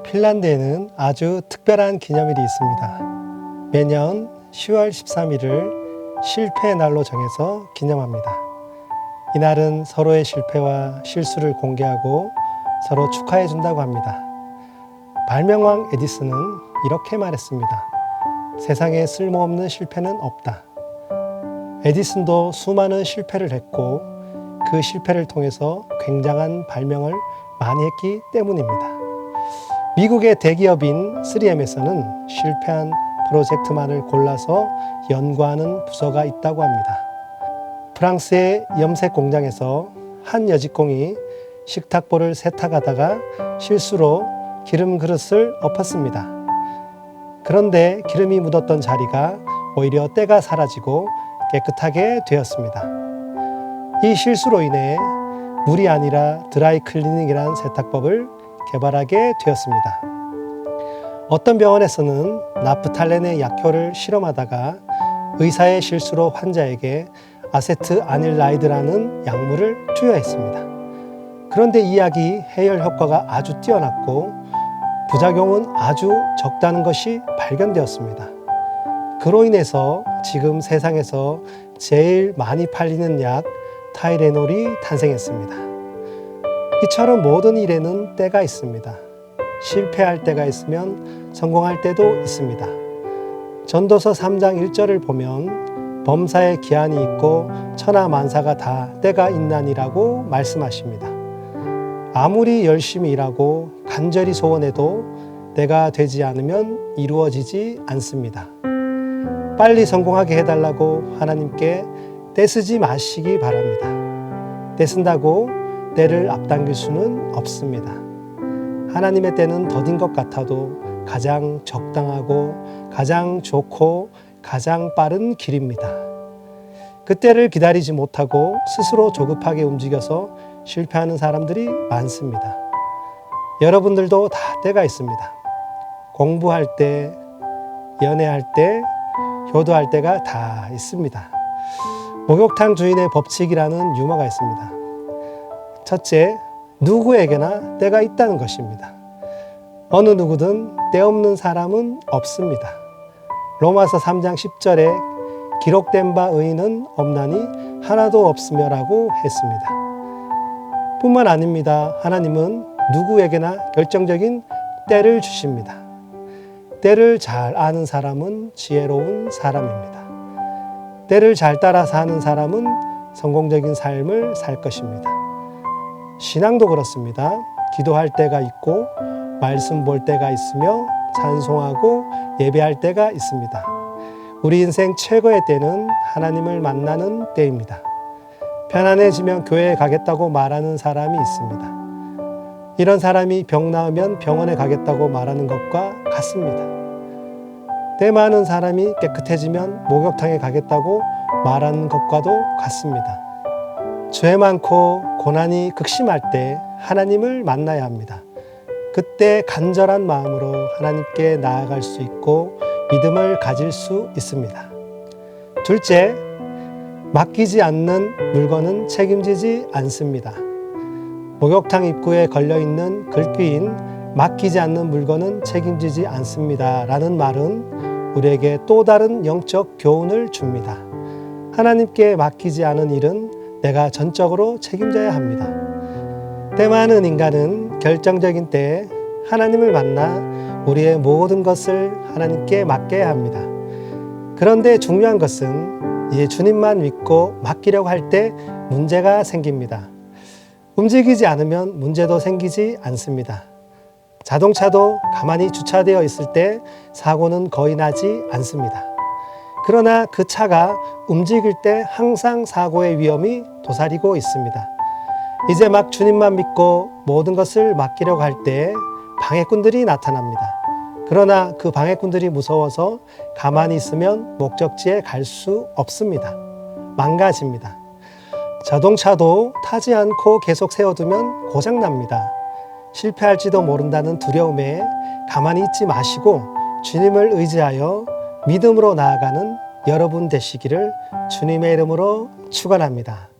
핀란드에는 아주 특별한 기념일이 있습니다. 매년 10월 13일을 실패의 날로 정해서 기념합니다. 이날은 서로의 실패와 실수를 공개하고 서로 축하해 준다고 합니다. 발명왕 에디슨은 이렇게 말했습니다. 세상에 쓸모없는 실패는 없다. 에디슨도 수많은 실패를 했고 그 실패를 통해서 굉장한 발명을 많이 했기 때문입니다. 미국의 대기업인 3M에서는 실패한 프로젝트만을 골라서 연구하는 부서가 있다고 합니다. 프랑스의 염색 공장에서 한 여직공이 식탁보를 세탁하다가 실수로 기름 그릇을 엎었습니다. 그런데 기름이 묻었던 자리가 오히려 때가 사라지고 깨끗하게 되었습니다. 이 실수로 인해 물이 아니라 드라이 클리닝이라는 세탁법을 개발하게 되었습니다. 어떤 병원에서는 나프탈렌의 약효를 실험하다가 의사의 실수로 환자에게 아세트아닐라이드라는 약물을 투여했습니다. 그런데 이 약이 해열 효과가 아주 뛰어났고 부작용은 아주 적다는 것이 발견되었습니다. 그로 인해서 지금 세상에서 제일 많이 팔리는 약 타이레놀이 탄생했습니다. 이처럼 모든 일에는 때가 있습니다. 실패할 때가 있으면 성공할 때도 있습니다. 전도서 3장 1절을 보면 범사에 기한이 있고 천하만사가 다 때가 있나니라고 말씀하십니다. 아무리 열심히 일하고 간절히 소원해도 때가 되지 않으면 이루어지지 않습니다. 빨리 성공하게 해달라고 하나님께 떼쓰지 마시기 바랍니다. 떼쓴다고 때를 앞당길 수는 없습니다. 하나님의 때는 더딘 것 같아도 가장 적당하고 가장 좋고 가장 빠른 길입니다. 그 때를 기다리지 못하고 스스로 조급하게 움직여서 실패하는 사람들이 많습니다. 여러분들도 다 때가 있습니다. 공부할 때, 연애할 때, 효도할 때가 다 있습니다. 목욕탕 주인의 법칙이라는 유머가 있습니다. 첫째, 누구에게나 때가 있다는 것입니다. 어느 누구든 때 없는 사람은 없습니다. 로마서 3장 10절에 기록된 바 의인은 없나니 하나도 없으며라고 했습니다. 뿐만 아닙니다. 하나님은 누구에게나 결정적인 때를 주십니다. 때를 잘 아는 사람은 지혜로운 사람입니다. 때를 잘 따라 사는 사람은 성공적인 삶을 살 것입니다. 신앙도 그렇습니다. 기도할 때가 있고 말씀 볼 때가 있으며 찬송하고 예배할 때가 있습니다. 우리 인생 최고의 때는 하나님을 만나는 때입니다. 편안해지면 교회에 가겠다고 말하는 사람이 있습니다. 이런 사람이 병 나으면 병원에 가겠다고 말하는 것과 같습니다. 때 많은 사람이 깨끗해지면 목욕탕에 가겠다고 말하는 것과도 같습니다. 죄 많고 고난이 극심할 때 하나님을 만나야 합니다. 그때 간절한 마음으로 하나님께 나아갈 수 있고 믿음을 가질 수 있습니다. 둘째, 맡기지 않는 물건은 책임지지 않습니다. 목욕탕 입구에 걸려있는 글귀인 맡기지 않는 물건은 책임지지 않습니다 라는 말은 우리에게 또 다른 영적 교훈을 줍니다. 하나님께 맡기지 않은 일은 내가 전적으로 책임져야 합니다. 때 많은 인간은 결정적인 때에 하나님을 만나 우리의 모든 것을 하나님께 맡겨야 합니다. 그런데 중요한 것은 이제 주님만 믿고 맡기려고 할 때 문제가 생깁니다. 움직이지 않으면 문제도 생기지 않습니다. 자동차도 가만히 주차되어 있을 때 사고는 거의 나지 않습니다. 그러나 그 차가 움직일 때 항상 사고의 위험이 도사리고 있습니다. 이제 막 주님만 믿고 모든 것을 맡기려고 할 때 방해꾼들이 나타납니다. 그러나 그 방해꾼들이 무서워서 가만히 있으면 목적지에 갈 수 없습니다. 망가집니다. 자동차도 타지 않고 계속 세워두면 고장납니다. 실패할지도 모른다는 두려움에 가만히 있지 마시고 주님을 의지하여 믿음으로 나아가는 여러분 되시기를 주님의 이름으로 축원합니다.